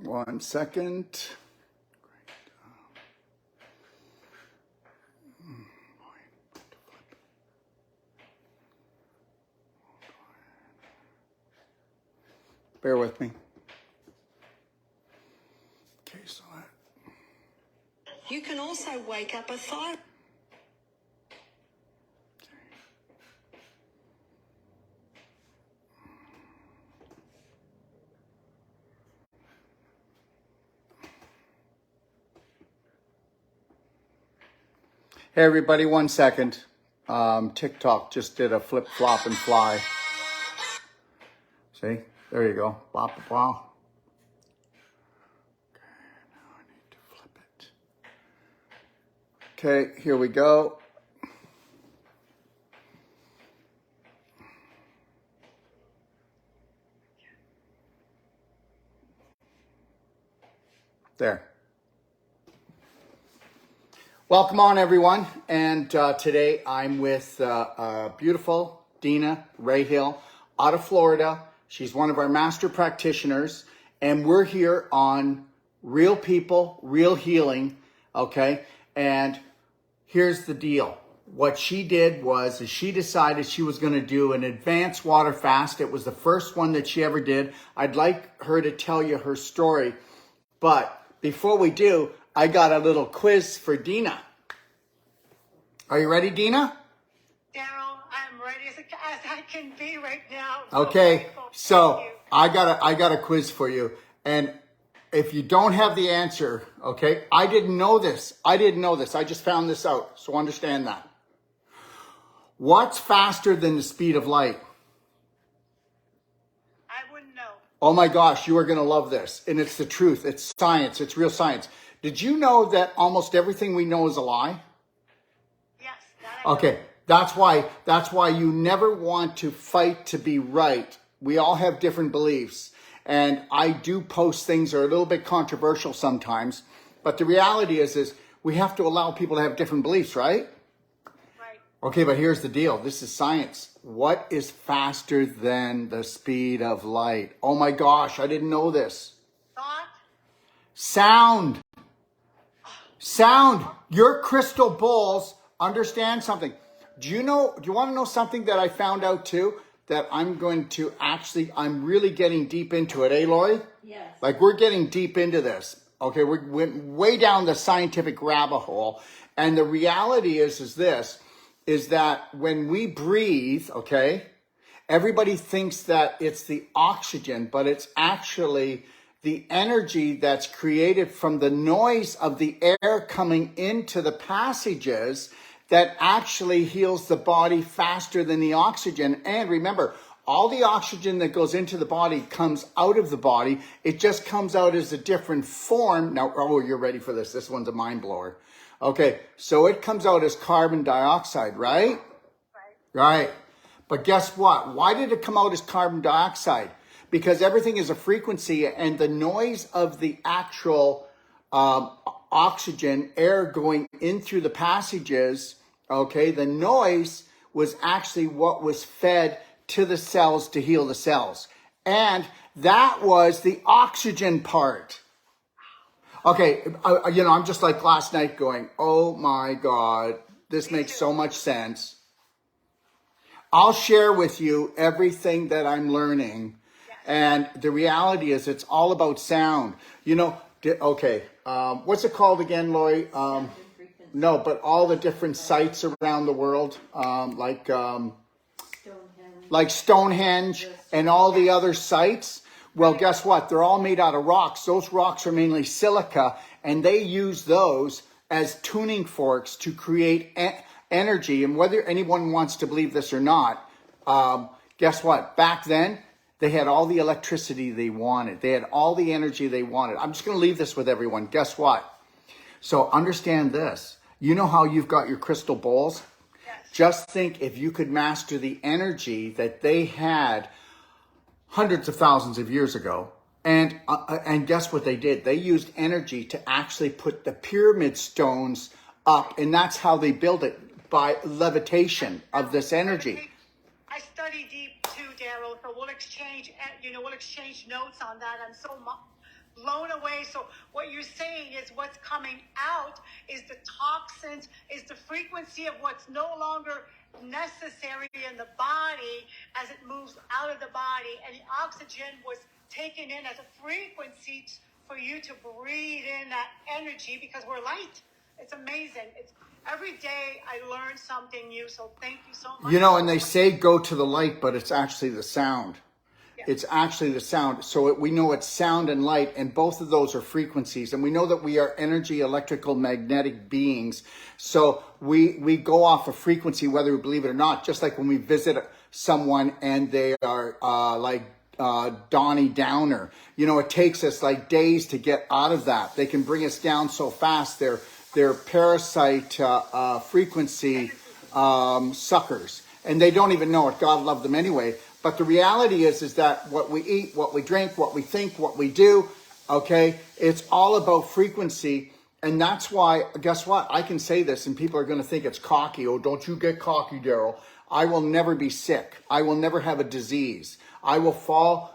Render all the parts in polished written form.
1 second. Bear with me. Okay, so you can also wake up a thyroid. Hey everybody, 1 second. TikTok just did a flip, flop, and fly. See? There you go. Blah, blah, blah. Okay, now I need to flip it. Okay, here we go. There. Welcome on, everyone. And today I'm with beautiful Deena Rahill out of Florida. She's one of our master practitioners. And we're here on Real People, Real Healing. Okay. And here's the deal. What she did was she decided she was going to do an advanced water fast. It was the first one that she ever did. I'd like her to tell you her story. But before we do, I got a little quiz for Deena. Are you ready, Deena? Daryl, I'm ready as I can be right now. Okay, so I got a quiz for you. And if you don't have the answer, okay, I didn't know this. I just found this out. So understand that. What's faster than the speed of light? I wouldn't know. Oh my gosh, you are going to love this. And it's the truth. It's science. It's real science. Did you know that almost everything we know is a lie? Yes. That I know. Okay, that's why you never want to fight to be right. We all have different beliefs. And I do post things that are a little bit controversial sometimes. But the reality is we have to allow people to have different beliefs, right? Right. Okay, but here's the deal. This is science. What is faster than the speed of light? Oh my gosh, I didn't know this. Thought? Sound. Sound. Your crystal balls understand something. Do you want to know something that I found out too? That I'm really getting deep into it, eh, Lori? Yes. Like we're getting deep into this. Okay, we went way down the scientific rabbit hole. And the reality is that when we breathe, okay, everybody thinks that it's the oxygen, but it's actually the energy that's created from the noise of the air coming into the passages that actually heals the body faster than the oxygen. And remember, all the oxygen that goes into the body comes out of the body. It just comes out as a different form. Now, oh, you're ready for this. This one's a mind blower. Okay, so it comes out as carbon dioxide, right? Right. But guess what? Why did it come out as carbon dioxide? Because everything is a frequency, and the noise of the actual oxygen, air going in through the passages, okay, the noise was actually what was fed to the cells to heal the cells. And that was the oxygen part. Okay, I'm just like last night going, oh my God, this makes so much sense. I'll share with you everything that I'm learning. And the reality is it's all about sound. What's it called again, Lori? No, but all the different sites around the world, like Stonehenge and all the other sites. Well, guess what? They're all made out of rocks. Those rocks are mainly silica, and they use those as tuning forks to create energy. And whether anyone wants to believe this or not, guess what? Back then, they had all the electricity they wanted. They had all the energy they wanted. I'm just going to leave this with everyone. Guess what? So understand this. You know how you've got your crystal balls? Yes. Just think if you could master the energy that they had hundreds of thousands of years ago. And guess what they did? They used energy to actually put the pyramid stones up. And that's how they built it, by levitation of this energy. I study deep too, Daryl, so we'll exchange notes on that. I'm so blown away. So what you're saying is what's coming out is the toxins, is the frequency of what's no longer necessary in the body as it moves out of the body. And the oxygen was taken in as a frequency for you to breathe in that energy, because we're light. It's amazing. It's every day I learn something new. So thank you so much. You know, and they say go to the light, but it's actually the sound. Yeah. It's actually the sound. So we know it's sound and light, and both of those are frequencies. And we know that we are energy, electrical, magnetic beings. So we go off a frequency, whether we believe it or not, just like when we visit someone and they are like Donnie Downer. You know, it takes us like days to get out of that. They can bring us down so fast. They're parasite frequency suckers. And they don't even know it. God loved them anyway. But the reality is that what we eat, what we drink, what we think, what we do, okay, it's all about frequency. And that's why, guess what? I can say this and people are going to think it's cocky. Oh, don't you get cocky, Daryl. I will never be sick. I will never have a disease. I will fall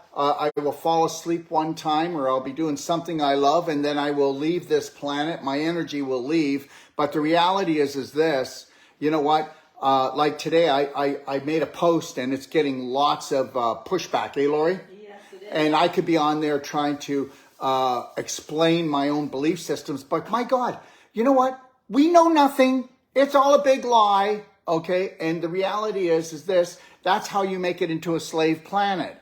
asleep one time, or I'll be doing something I love, and then I will leave this planet. My energy will leave. But the reality is this, you know what? Like today, I made a post and it's getting lots of pushback. Eh, Lori? Yes, it is. And I could be on there trying to explain my own belief systems. But my God, you know what? We know nothing. It's all a big lie. Okay. And the reality is this, that's how you make it into a slave planet.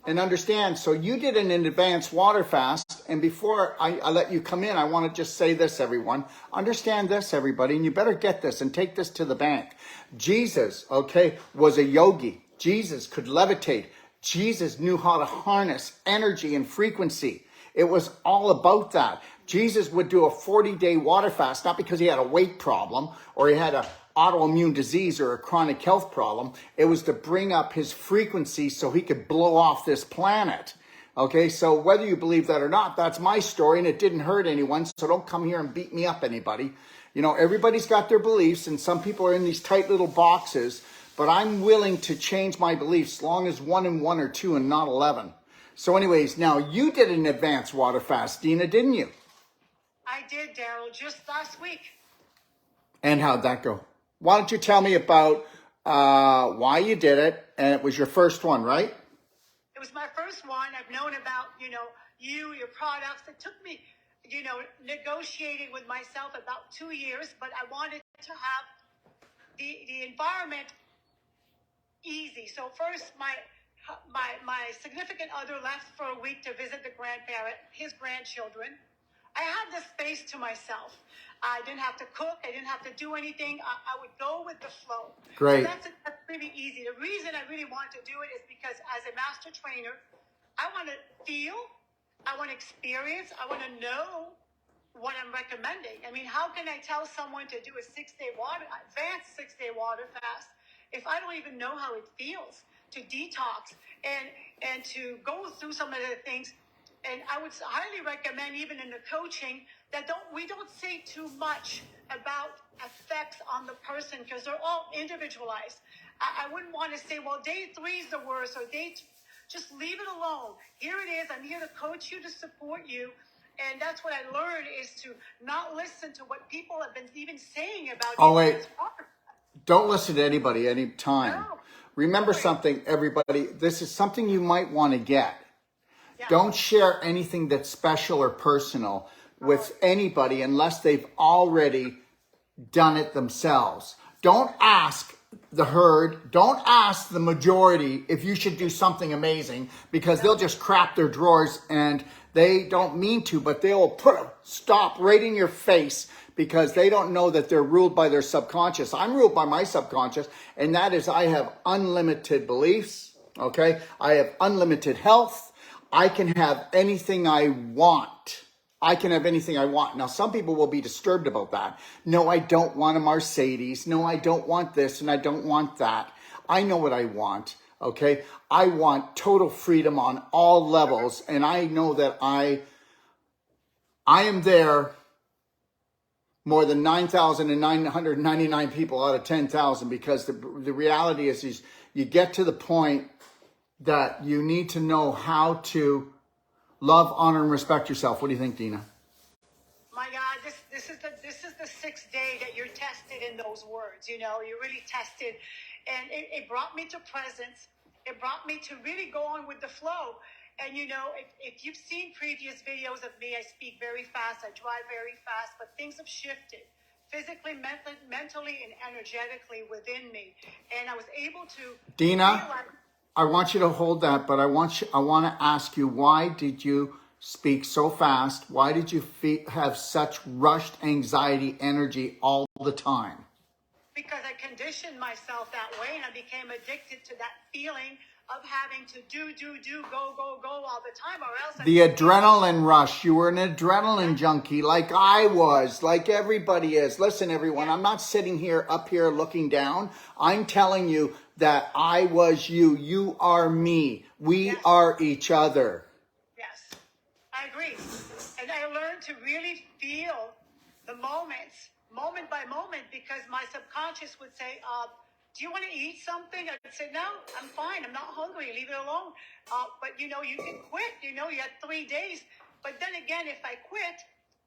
And understand, so you did an advanced water fast, and before I let you come in, I want to just say this, everyone. Understand this, everybody, and you better get this and take this to the bank. Jesus, okay, was a yogi. Jesus could levitate. Jesus knew how to harness energy and frequency. It was all about that. Jesus would do a 40-day water fast, not because he had a weight problem or he had a autoimmune disease or a chronic health problem. It was to bring up his frequency so he could blow off this planet. Okay, so whether you believe that or not, that's my story, and it didn't hurt anyone, so don't come here and beat me up, anybody. You know, everybody's got their beliefs, and some people are in these tight little boxes, but I'm willing to change my beliefs as long as 1 and 1 are 2 and not 11. So anyways, now you did an advanced water fast, Deena, didn't you? I did, Daryl, just last week. And how'd that go? Why don't you tell me about why you did it, and it was your first one, right? It was my first one. I've known about, your products. It took me, negotiating with myself about 2 years, but I wanted to have the environment easy. So first, my significant other left for a week to visit his grandchildren. I had the space to myself. I didn't have to cook. I didn't have to do anything. I would go with the flow. Great. So that's pretty easy. The reason I really want to do it is because as a master trainer, I want to feel, I want to experience, I want to know what I'm recommending. I mean, how can I tell someone to do a advanced 6-day water fast if I don't even know how it feels to detox and to go through some of the things? And I would highly recommend, even in the coaching, that we don't say too much about effects on the person, because they're all individualized. I wouldn't want to say, well, day 3 is the worst, or just leave it alone. Here it is. I'm here to coach you, to support you. And that's what I learned, is to not listen to what people have been even saying about Oh, you. wait. Don't listen to anybody anytime. No. Remember something, everybody. This is something you might want to get. Yeah. Don't share anything that's special or personal with anybody unless they've already done it themselves. Don't ask the herd, don't ask the majority if you should do something amazing, because they'll just crap their drawers, and they don't mean to, but they'll put a stop right in your face because they don't know that they're ruled by their subconscious. I'm ruled by my subconscious, and that is I have unlimited beliefs, okay? I have unlimited health. I can have anything I want. I can have anything I want. Now, some people will be disturbed about that. No, I don't want a Mercedes. No, I don't want this and I don't want that. I know what I want, okay? I want total freedom on all levels, and I know that I am there more than 9,999 people out of 10,000, because the reality is you get to the point that you need to know how to love, honor, and respect yourself. What do you think, Deena? My God, this is the sixth day that you're tested in those words. You know, you're really tested, and it brought me to presence. It brought me to really go on with the flow. And you know, if you've seen previous videos of me, I speak very fast, I drive very fast, but things have shifted physically, mentally, and energetically within me. And I was able to Deena, realize. I want you to hold that, but I want to ask you, why did you speak so fast? Why did you have such rushed anxiety energy all the time? Because I conditioned myself that way, and I became addicted to that feeling of having to do, go all the time, or else The adrenaline rush. You were an adrenaline junkie like I was, like everybody is. Listen, everyone, I'm not sitting here up here looking down. I'm telling you that I was you. You are me. We are each other. Yes, I agree. And I learned to really feel the moments, moment by moment, because my subconscious would say, do you want to eat something? I'd say, no, I'm fine. I'm not hungry. Leave it alone. But, you know, you can quit. You know, you had 3 days. But then again, if I quit,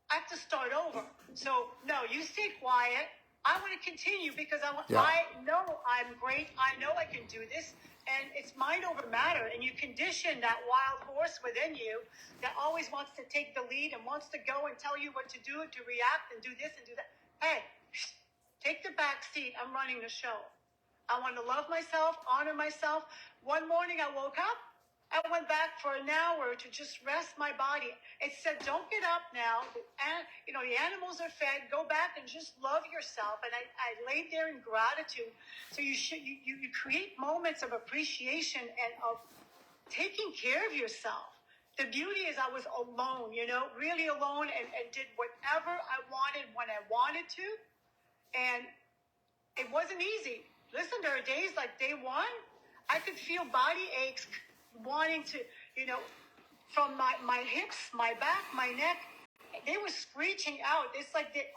I have to start over. So, no, you stay quiet. I want to continue because I know I'm great. I know I can do this. And it's mind over matter. And you condition that wild horse within you that always wants to take the lead and wants to go and tell you what to do and to react and do this and do that. Hey, take the back seat. I'm running the show. I want to love myself, honor myself. One morning I woke up. I went back for an hour to just rest my body. It said, don't get up now. And, you know, the animals are fed. Go back and just love yourself. And I laid there in gratitude. So you create moments of appreciation and of taking care of yourself. The beauty is I was alone, you know, really alone, and did whatever I wanted when I wanted to. And it wasn't easy. Listen, there are days like day one, I could feel body aches wanting to, you know, from my hips, my back, my neck. They were screeching out. It's like the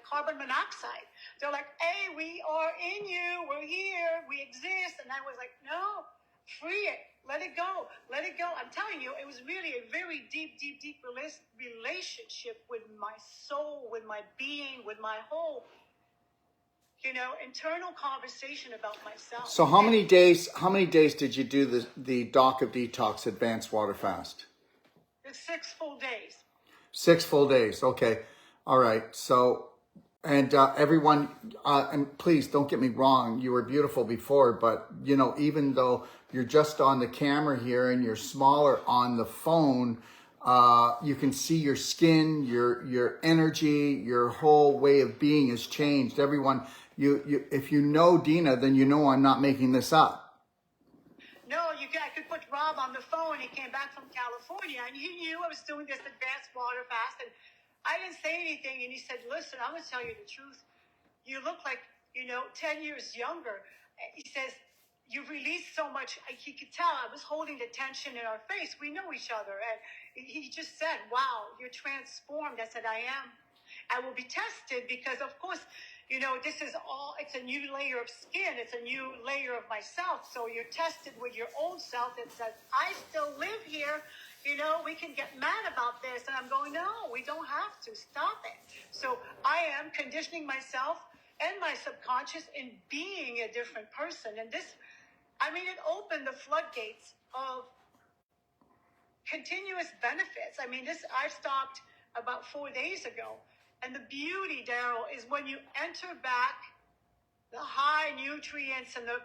carbon monoxide. They're like, hey, we are in you. We're here. We exist. And I was like, no, free it. Let it go. Let it go. I'm telling you, it was really a very deep relationship with my soul, with my being, with my whole, you know, internal conversation about myself. So how many days did you do the Doc of Detox Advanced Water Fast? It's 6 full days. 6 full days. Okay. All right. So, and everyone, and please don't get me wrong. You were beautiful before, but you know, even though you're just on the camera here and you're smaller on the phone, you can see your skin, your energy, your whole way of being has changed. Everyone, if you know Deena, then you know I'm not making this up. No, I could put Rob on the phone. He came back from California, and he knew I was doing this advanced water fast, and I didn't say anything. And he said, "Listen, I'm going to tell you the truth. You look like, you know, 10 years younger." He says, "You've released so much." He could tell I was holding the tension in our face. We know each other, and he just said, "Wow, you're transformed." I said, "I am. I will be tested because, of course, you know, this is all, it's a new layer of skin. It's a new layer of myself. So you're tested with your old self that says, I still live here. You know, we can get mad about this." And I'm going, no, we don't have to. Stop it. So I am conditioning myself and my subconscious in being a different person. And this, I mean, it opened the floodgates of continuous benefits. I mean, I stopped about 4 days ago. And the beauty, Daryl, is when you enter back, the high nutrients and the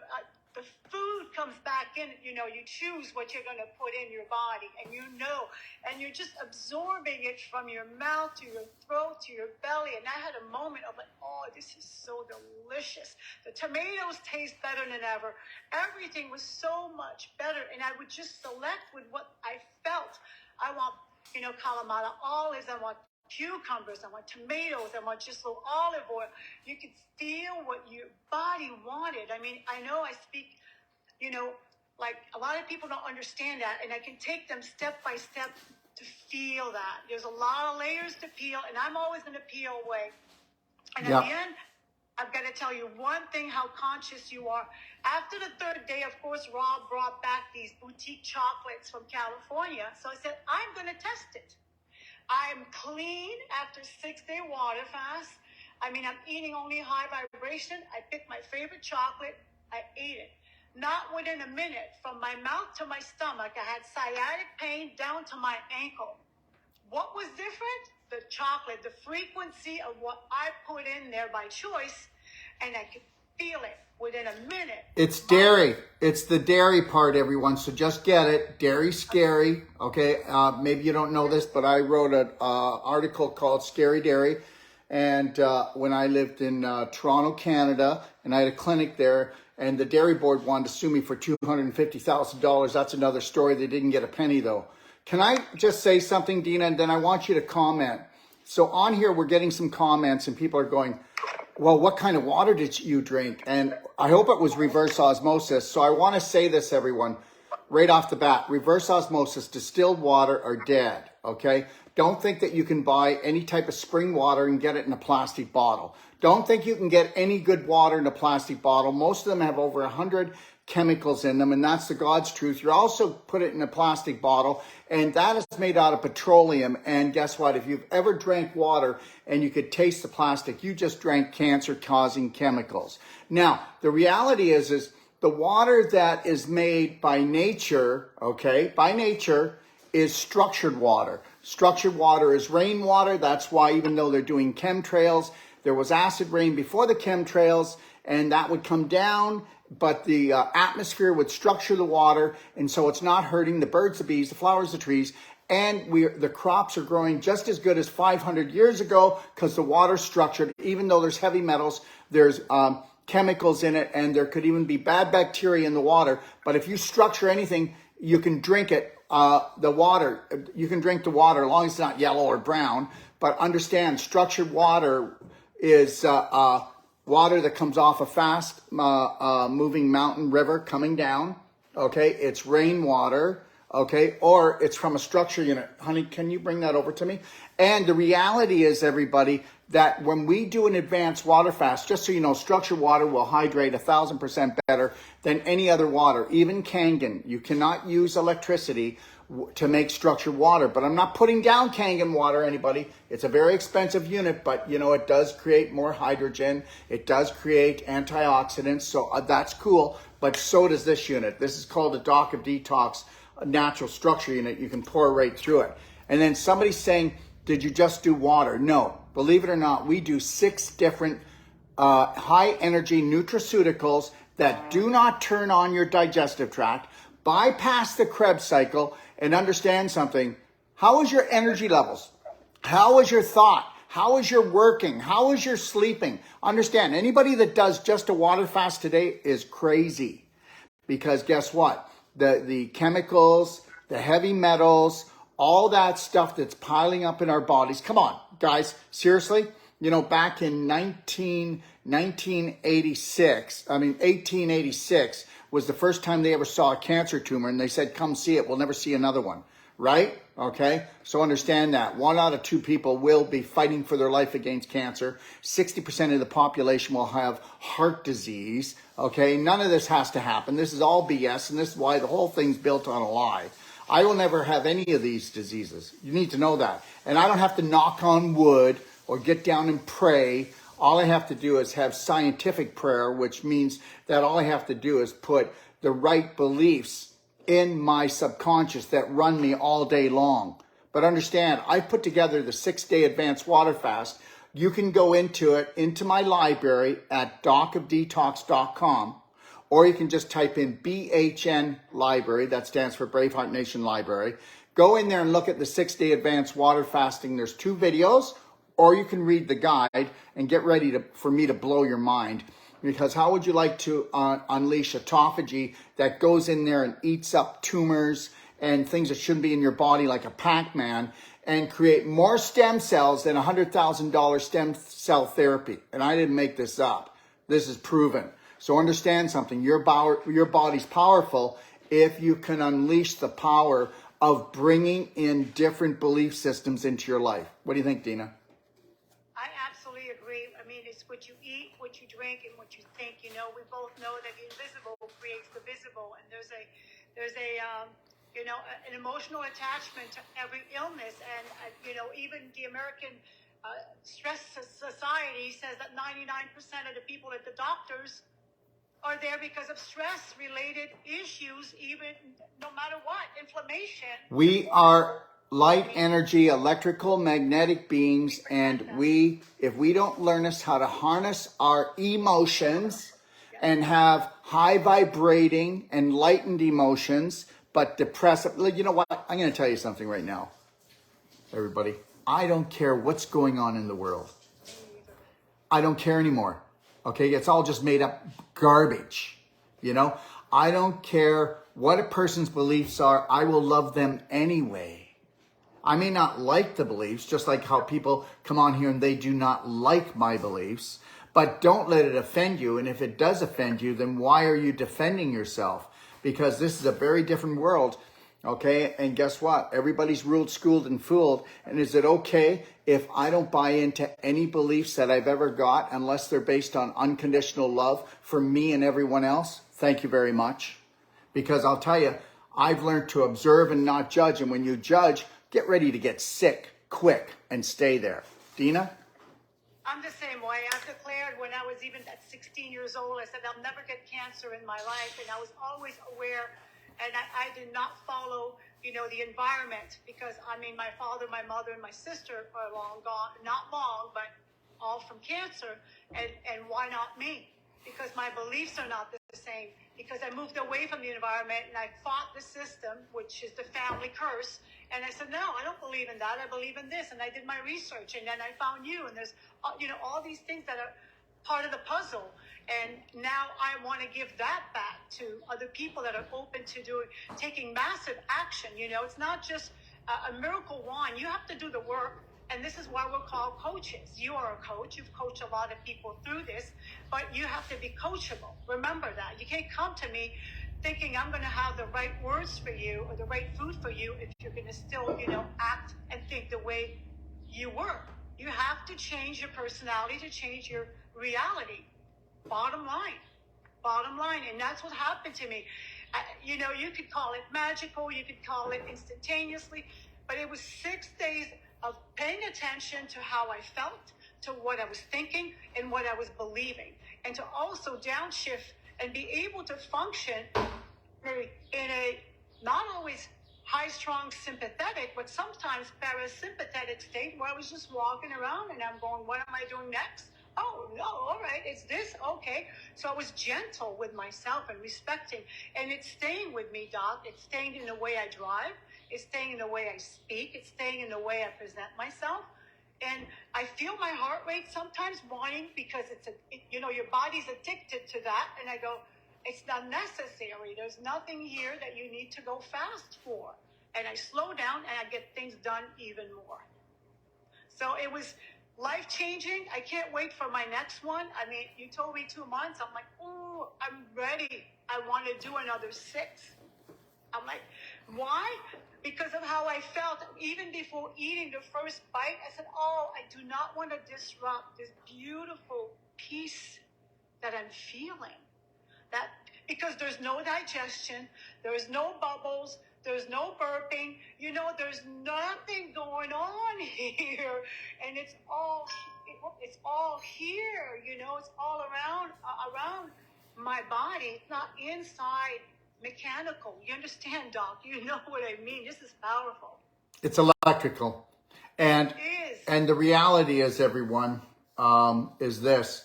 food comes back in. You know, you choose what you're going to put in your body, and you know, and you're just absorbing it from your mouth to your throat to your belly. And I had a moment of like, oh, this is so delicious. The tomatoes taste better than ever. Everything was so much better, and I would just select with what I felt. I want, you know, Kalamata olives. I want cucumbers, I want tomatoes, I want just a little olive oil. You could feel what your body wanted. I mean, I know I speak, you know, like a lot of people don't understand that, and I can take them step by step to feel that. There's a lot of layers to peel, and I'm always going to peel away. And at the end, I've got to tell you one thing, how conscious you are. After the third day, of course, Rob brought back these boutique chocolates from California. So I said, I'm going to test it. I'm clean after 6-day water fast. I mean, I'm eating only high vibration. I picked my favorite chocolate. I ate it. Not within a minute, from my mouth to my stomach, I had sciatic pain down to my ankle. What was different? The chocolate, the frequency of what I put in there by choice, and I could feel it within a minute. It's dairy. It's the dairy part, everyone. So just get it. Dairy's scary. Okay. Maybe you don't know this, but I wrote an article called Scary Dairy. And when I lived in Toronto, Canada, and I had a clinic there, and the dairy board wanted to sue me for $250,000. That's another story. They didn't get a penny, though. Can I just say something, Deena, and then I want you to comment. So on here, we're getting some comments, and people are going, well, what kind of water did you drink? And I hope it was reverse osmosis. So I want to say this, everyone, right off the bat. Reverse osmosis, distilled water are dead, okay? Don't think that you can buy any type of spring water and get it in a plastic bottle. Don't think you can get any good water in a plastic bottle. Most of them have over 100 chemicals in them, and that's the God's truth. You also put it in a plastic bottle, and that is made out of petroleum. And guess what? If you've ever drank water and you could taste the plastic, you just drank cancer-causing chemicals. Now, the reality is the water that is made by nature, okay, by nature, is structured water. Structured water is rainwater. That's why even though they're doing chemtrails, there was acid rain before the chemtrails, and that would come down, but the atmosphere would structure the water, and so it's not hurting the birds, the bees, the flowers, the trees, and the crops are growing just as good as 500 years ago because the water's structured. Even though there's heavy metals, there's chemicals in it, and there could even be bad bacteria in the water. But if you structure anything, you can drink it. The water, you can drink the water as long as it's not yellow or brown. But understand, structured water is water that comes off a fast moving mountain river coming down. Okay, it's rainwater. Okay, or it's from a structure unit. Honey, can you bring that over to me? And the reality is, everybody, that when we do an advanced water fast, just so you know, structured water will hydrate 1,000% better than any other water, even Kangen. You cannot use electricity to make structured water, but I'm not putting down Kangen water, anybody. It's a very expensive unit, but you know, it does create more hydrogen. It does create antioxidants, so that's cool, but so does this unit. This is called a Doctorate Detox natural structure unit. You can pour right through it. And then somebody's saying, did you just do water? No, believe it or not, we do 6 different high energy nutraceuticals that do not turn on your digestive tract, bypass the Krebs cycle, and understand something. How is your energy levels? How is your thought? How is your working? How is your sleeping? Understand, anybody that does just a water fast today is crazy, because guess what? The chemicals, the heavy metals, all that stuff that's piling up in our bodies. Come on, guys, seriously? You know, back in 1886 was the first time they ever saw a cancer tumor, and they said, come see it, we'll never see another one, right? Okay, so understand that. 1 out of 2 people will be fighting for their life against cancer. 60% of the population will have heart disease, okay? None of this has to happen. This is all BS, and this is why the whole thing's built on a lie. I will never have any of these diseases. You need to know that. And I don't have to knock on wood or get down and pray. All I have to do is have scientific prayer, which means that all I have to do is put the right beliefs in my subconscious that run me all day long. But understand, I put together the 6-day advanced water fast. You can go into it, into my library at docofdetox.com, or you can just type in BHN Library, that stands for BraveHeart Nation Library. Go in there and look at the 6-day advanced water fasting. There's 2 videos, or you can read the guide and get ready for me to blow your mind. Because how would you like to unleash autophagy that goes in there and eats up tumors and things that shouldn't be in your body like a Pac-Man, and create more stem cells than $100,000 stem cell therapy? And I didn't make this up. This is proven. So understand something. Your body's powerful if you can unleash the power of bringing in different belief systems into your life. What do you think, Deena? I absolutely agree. I mean, it's what you eat, what you drink and what you think. You know, we both know that the invisible creates the visible, and there's a an emotional attachment to every illness. And even the American Stress Society says that 99% of the people at the doctors are there because of stress-related issues, even no matter what, inflammation. We are light energy, electrical, magnetic beings, and if we don't learn us how to harness our emotions and have high vibrating, enlightened emotions, but depressive, you know what? I'm going to tell you something right now, everybody. I don't care what's going on in the world. I don't care anymore. Okay, it's all just made up garbage. I don't care what a person's beliefs are. I will love them anyway. I may not like the beliefs, just like how people come on here and they do not like my beliefs, but don't let it offend you. And if it does offend you, then why are you defending yourself? Because this is a very different world. Okay, and guess what? Everybody's ruled, schooled, and fooled. And is it okay if I don't buy into any beliefs that I've ever got unless they're based on unconditional love for me and everyone else? Thank you very much. Because I'll tell you, I've learned to observe and not judge. And when you judge, get ready to get sick quick and stay there. Deena? I'm the same way. I've declared when I was even at 16 years old, I said I'll never get cancer in my life. And I was always aware. And I did not follow, the environment because, my father, my mother, and my sister are long gone, not long, but all from cancer. And why not me? Because my beliefs are not the same. Because I moved away from the environment and I fought the system, which is the family curse. And I said, no, I don't believe in that. I believe in this. And I did my research and then I found you. And there's, all these things that are part of the puzzle. And now I want to give that back to other people that are open to taking massive action. It's not just a miracle wand. You have to do the work. And this is why we're called coaches. You are a coach. You've coached a lot of people through this, but you have to be coachable. Remember that. You can't come to me thinking I'm going to have the right words for you or the right food for you if you're going to still, act and think the way you were. You have to change your personality to change your reality. Bottom line. And that's what happened to me. You could call it magical, you could call it instantaneously, but it was 6 days of paying attention to how I felt, to what I was thinking and what I was believing, and to also downshift and be able to function in a not always high, strong, sympathetic, but sometimes parasympathetic state where I was just walking around and I'm going, what am I doing next? Oh, no, all right, it's this, okay. So I was gentle with myself and respecting, and it's staying with me, Doc. It's staying in the way I drive. It's staying in the way I speak. It's staying in the way I present myself. And I feel my heart rate sometimes wanting because your body's addicted to that. And I go, it's not necessary. There's nothing here that you need to go fast for. And I slow down and I get things done even more. So it was life-changing. I can't wait for my next one. You told me 2 months. I'm like, oh, I'm ready. I want to do another 6. I'm like, why? Because of how I felt. Even before eating the first bite, I said, oh, I do not want to disrupt this beautiful peace that I'm feeling. Because there's no digestion, there's no bubbles, there's no burping, there's nothing going on here. And it's all here, it's all around my body. It's not inside mechanical. You understand, Doc? You know what I mean. This is powerful. It's electrical. And it is. And the reality is, everyone, is this.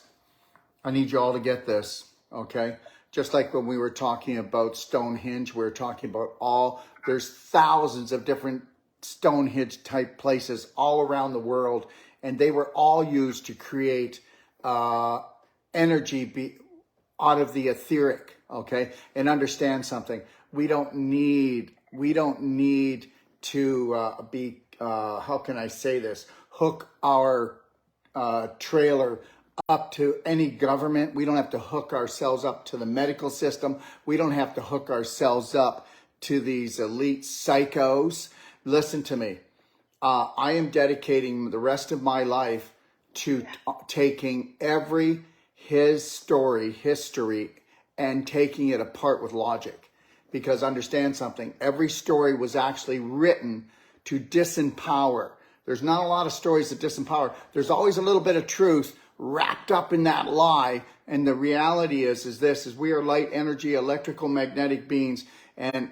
I need you all to get this, okay? Just like when we were talking about Stonehenge, we were talking about there's thousands of different Stonehenge type places all around the world, and they were all used to create energy out of the etheric, okay? And understand something. We don't need to be, how can I say this? Hook our trailer up to any government. We don't have to hook ourselves up to the medical system. We don't have to hook ourselves up to these elite psychos. Listen to me. I am dedicating the rest of my life to taking every his story, history, and taking it apart with logic. Because understand something, every story was actually written to disempower. There's not a lot of stories that disempower. There's always a little bit of truth wrapped up in that lie. And the reality is this, is we are light, energy, electrical, magnetic beings. And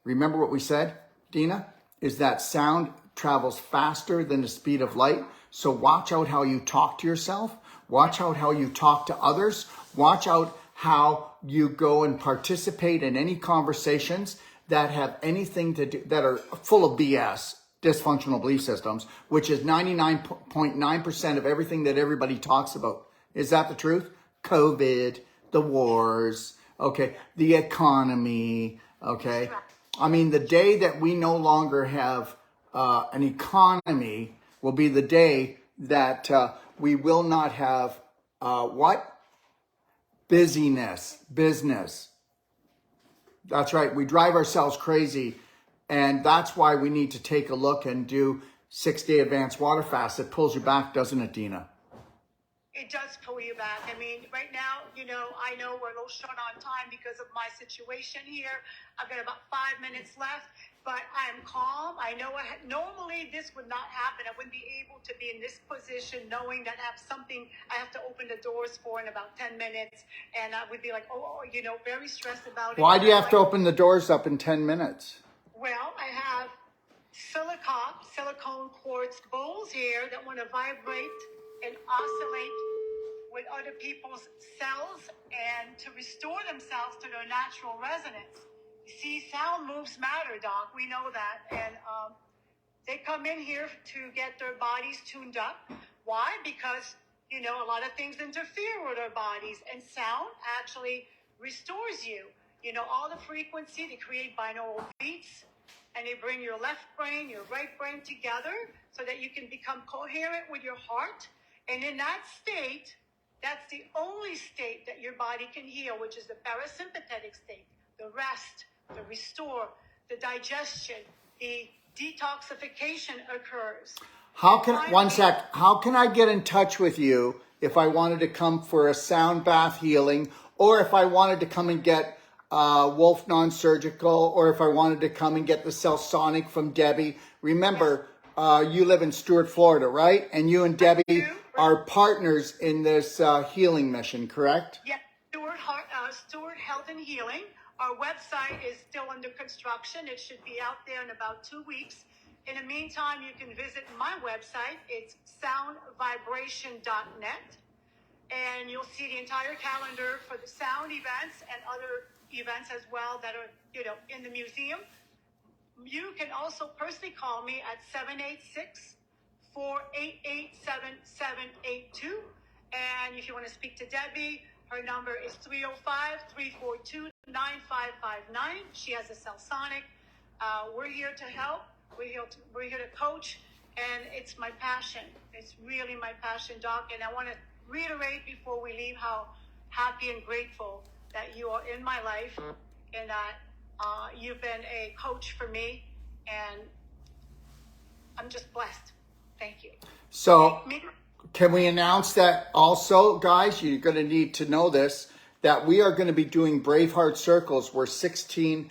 remember what we said, Deena, is that sound travels faster than the speed of light. So watch out how you talk to yourself. Watch out how you talk to others. Watch out how you go and participate in any conversations that have anything to do, that are full of BS, dysfunctional belief systems, which is 99.9% of everything that everybody talks about. Is that the truth? COVID, the wars, okay, the economy, okay. I mean, the day that we no longer have an economy will be the day that we will not have what? Business. That's right. We drive ourselves crazy. And that's why we need to take a look and do 6-day advanced water fast. It pulls you back, doesn't it, Deena? It does pull you back. I mean, right now, I know we're a little short on time because of my situation here. I've got about 5 minutes left, but I'm calm. I know normally this would not happen. I wouldn't be able to be in this position knowing that I have something I have to open the doors for in about 10 minutes. And I would be like, very stressed about it. Why do you have to open the doors up in 10 minutes? Well, I have silicone quartz bowls here that want to vibrate and oscillate with other people's cells and to restore themselves to their natural resonance. You see, sound moves matter, Doc. We know that. And they come in here to get their bodies tuned up. Why? Because, a lot of things interfere with our bodies, and sound actually restores you. All the frequency, they create binaural beats, and they bring your left brain, your right brain together so that you can become coherent with your heart. And in that state, that's the only state that your body can heal, which is the parasympathetic state, the rest, the restore, the digestion, the detoxification occurs. How can I get in touch with you if I wanted to come for a sound bath healing, or if I wanted to come and get Wolf Non-Surgical, or if I wanted to come and get the Cellsonic from Debbie? Remember, you live in Stuart, Florida, right? And you and Debbie are partners in this healing mission, correct? Yes, Stuart Health and Healing. Our website is still under construction. It should be out there in about 2 weeks. In the meantime, you can visit my website. It's soundvibration.net. And you'll see the entire calendar for the sound events and other events as well that are, in the museum. You can also personally call me at 786-488-7782. And if you want to speak to Debbie, her number is 305-342-9559. She has a Cellsonic. We're here to help. We're here to coach. And it's my passion. It's really my passion, Doc. And I want to reiterate before we leave how happy and grateful that you are in my life and that you've been a coach for me, and I'm just blessed. Thank you. So can we announce that also, guys, you're going to need to know this, that we are going to be doing BraveHeart circles where 16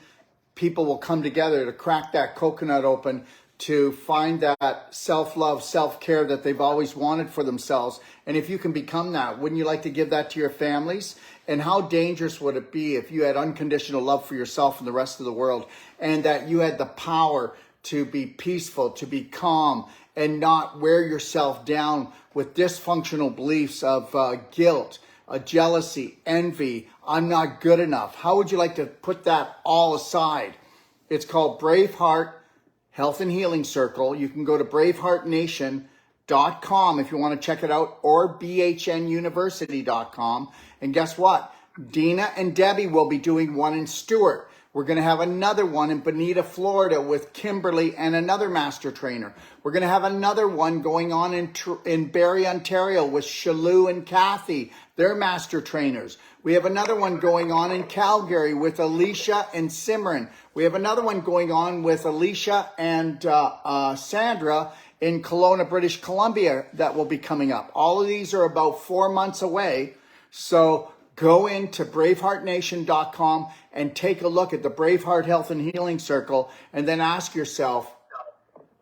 people will come together to crack that coconut open, to find that self-love, self-care that they've always wanted for themselves. And if you can become that, wouldn't you like to give that to your families? And how dangerous would it be if you had unconditional love for yourself and the rest of the world, and that you had the power to be peaceful, to be calm, and not wear yourself down with dysfunctional beliefs of guilt, jealousy, envy, I'm not good enough? How would you like to put that all aside? It's called BraveHeart Health and Healing Circle. You can go to braveheartnation.com if you want to check it out, or bhnuniversity.com. And guess what? Deena and Debbie will be doing one in Stuart. We're going to have another one in Bonita, Florida with Kimberly and another master trainer. We're going to have another one going on in Barrie, Ontario with Shalou and Kathy. They're master trainers. We have another one going on in Calgary with Alicia and Simran. We have another one going on with Alicia and Sandra in Kelowna, British Columbia that will be coming up. All of these are about 4 months away. So go into braveheartnation.com and take a look at the BraveHeart Health and Healing Circle, and then ask yourself,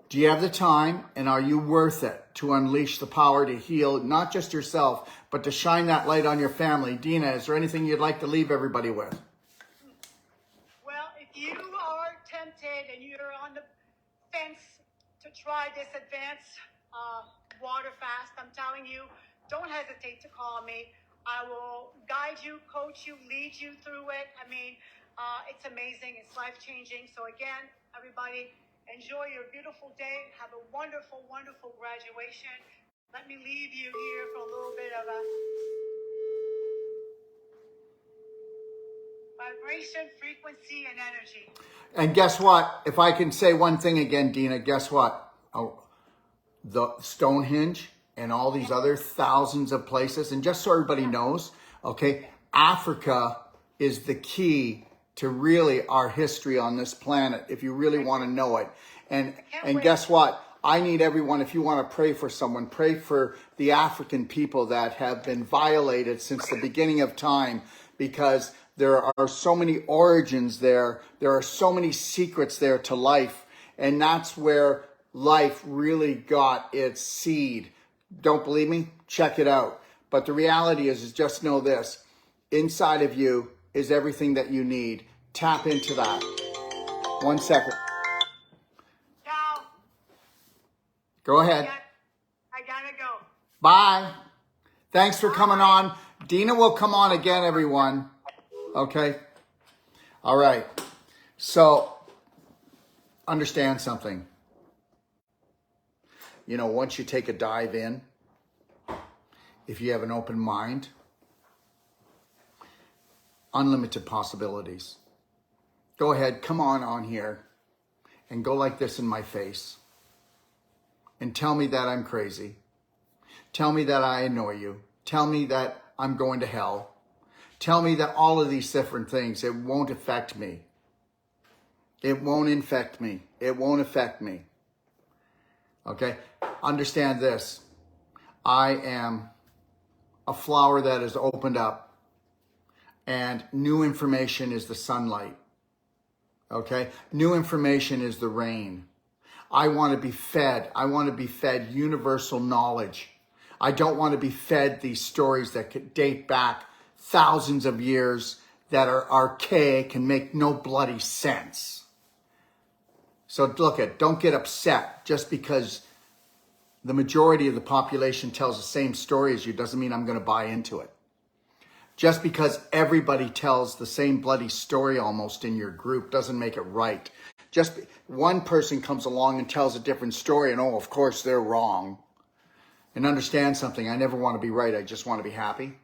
do you have the time, and are you worth it to unleash the power to heal not just yourself, but to shine that light on your family? Deena, is there anything you'd like to leave everybody with? Well, if you are tempted and you're on the fence to try this advanced water fast, I'm telling you, don't hesitate to call me. I will guide you, coach you, lead you through it. I mean, it's amazing. It's life-changing. So again, everybody, enjoy your beautiful day. Have a wonderful, wonderful graduation. Let me leave you here for a little bit of a vibration, frequency, and energy. And guess what? If I can say one thing again, Deena, guess what? Oh, the Stonehenge and all these other thousands of places. And just so everybody knows, okay, Africa is the key to really our history on this planet, if you really want to know it. And guess what? I need everyone, if you want to pray for someone, pray for the African people that have been violated since the beginning of time, because there are so many origins there. There are so many secrets there to life. And that's where life really got its seed. Don't believe me? Check it out. But the reality is just know this. Inside of you is everything that you need. Tap into that. 1 second. Ciao. Go ahead. I gotta go. Bye. Thanks for coming on. Deena will come on again, everyone. Okay? All right. So, understand something. You know, once you take a dive in, if you have an open mind, unlimited possibilities. Go ahead, come on here and go like this in my face and tell me that I'm crazy. Tell me that I annoy you. Tell me that I'm going to hell. Tell me that all of these different things, it won't affect me. It won't infect me. It won't affect me. Okay? Understand this. I am a flower that is opened up, and new information is the sunlight. Okay? New information is the rain. I want to be fed. I want to be fed universal knowledge. I don't want to be fed these stories that could date back thousands of years that are archaic and make no bloody sense. So look, don't get upset just because the majority of the population tells the same story as you doesn't mean I'm going to buy into it. Just because everybody tells the same bloody story almost in your group doesn't make it right. Just one person comes along and tells a different story and, oh, of course they're wrong. And understand something, I never want to be right, I just want to be happy.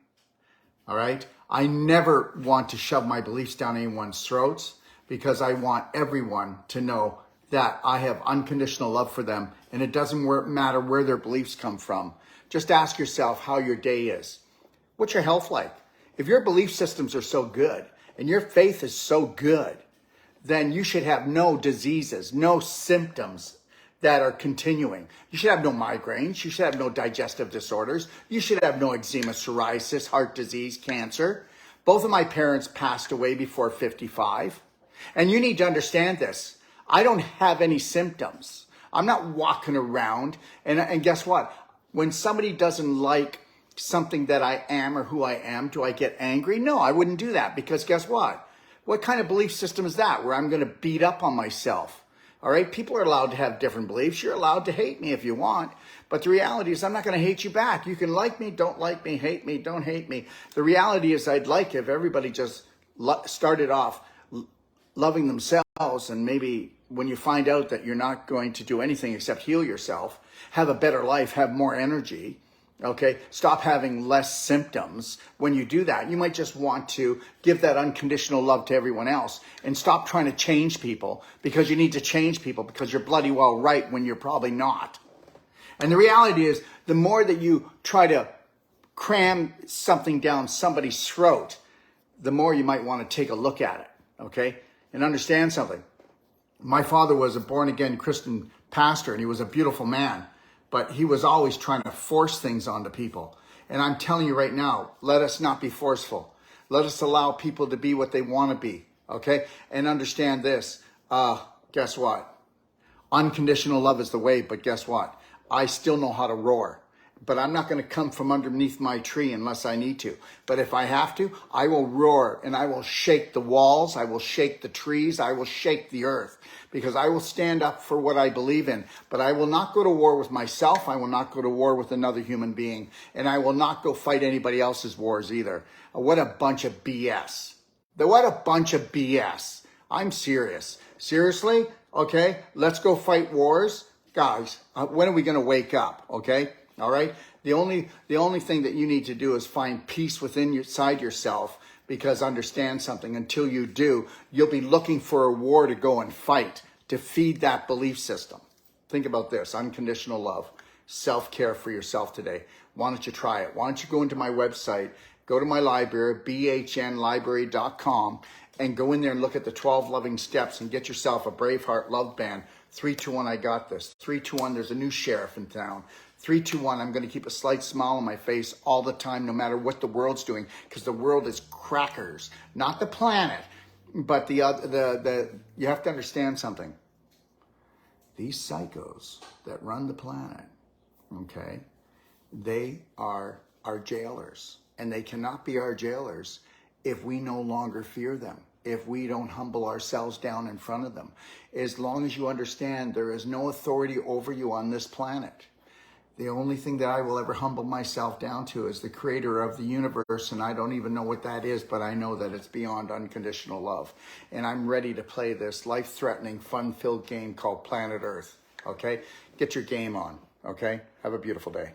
All right? I never want to shove my beliefs down anyone's throats, because I want everyone to know that I have unconditional love for them, and it doesn't matter where their beliefs come from. Just ask yourself how your day is. What's your health like? If your belief systems are so good and your faith is so good, then you should have no diseases, no symptoms that are continuing. You should have no migraines. You should have no digestive disorders. You should have no eczema, psoriasis, heart disease, cancer. Both of my parents passed away before 55. And you need to understand this. I don't have any symptoms. I'm not walking around. And guess what? When somebody doesn't like something that I am or who I am, do I get angry? No, I wouldn't do that, because guess what? What kind of belief system is that, where I'm going to beat up on myself? All right, people are allowed to have different beliefs. You're allowed to hate me if you want. But the reality is I'm not going to hate you back. You can like me, don't like me, hate me, don't hate me. The reality is I'd like if everybody just started off loving themselves, and maybe when you find out that you're not going to do anything except heal yourself, have a better life, have more energy, okay? Stop having less symptoms. When you do that, you might just want to give that unconditional love to everyone else and stop trying to change people, because you need to change people because you're bloody well right when you're probably not. And the reality is, the more that you try to cram something down somebody's throat, the more you might want to take a look at it, okay? And understand something. My father was a born-again Christian pastor, and he was a beautiful man, but he was always trying to force things onto people. And I'm telling you right now, let us not be forceful. Let us allow people to be what they want to be, okay? And understand this, guess what? Unconditional love is the way, but guess what? I still know how to roar. But I'm not going to come from underneath my tree unless I need to. But if I have to, I will roar and I will shake the walls. I will shake the trees. I will shake the earth because I will stand up for what I believe in. But I will not go to war with myself. I will not go to war with another human being. And I will not go fight anybody else's wars either. What a bunch of BS. What a bunch of BS. I'm serious. Seriously? Okay, let's go fight wars. Guys, when are we going to wake up? Okay? All right. The only thing that you need to do is find peace within inside yourself, because understand something. Until you do, you'll be looking for a war to go and fight to feed that belief system. Think about this: unconditional love, self-care for yourself today. Why don't you try it? Why don't you go into my website, go to my library, bhnlibrary.com, and go in there and look at the 12 loving steps and get yourself a BraveHeart love band. 3, 2, 1, I got this. 3, 2, 1, there's a new sheriff in town. 3, 2, 1, I'm going to keep a slight smile on my face all the time, no matter what the world's doing, because the world is crackers. Not the planet, but you have to understand something. These psychos that run the planet, okay, they are our jailers, and they cannot be our jailers if we no longer fear them, if we don't humble ourselves down in front of them. As long as you understand there is no authority over you on this planet, the only thing that I will ever humble myself down to is the creator of the universe, and I don't even know what that is, but I know that it's beyond unconditional love. And I'm ready to play this life-threatening, fun-filled game called Planet Earth, okay? Get your game on, okay? Have a beautiful day.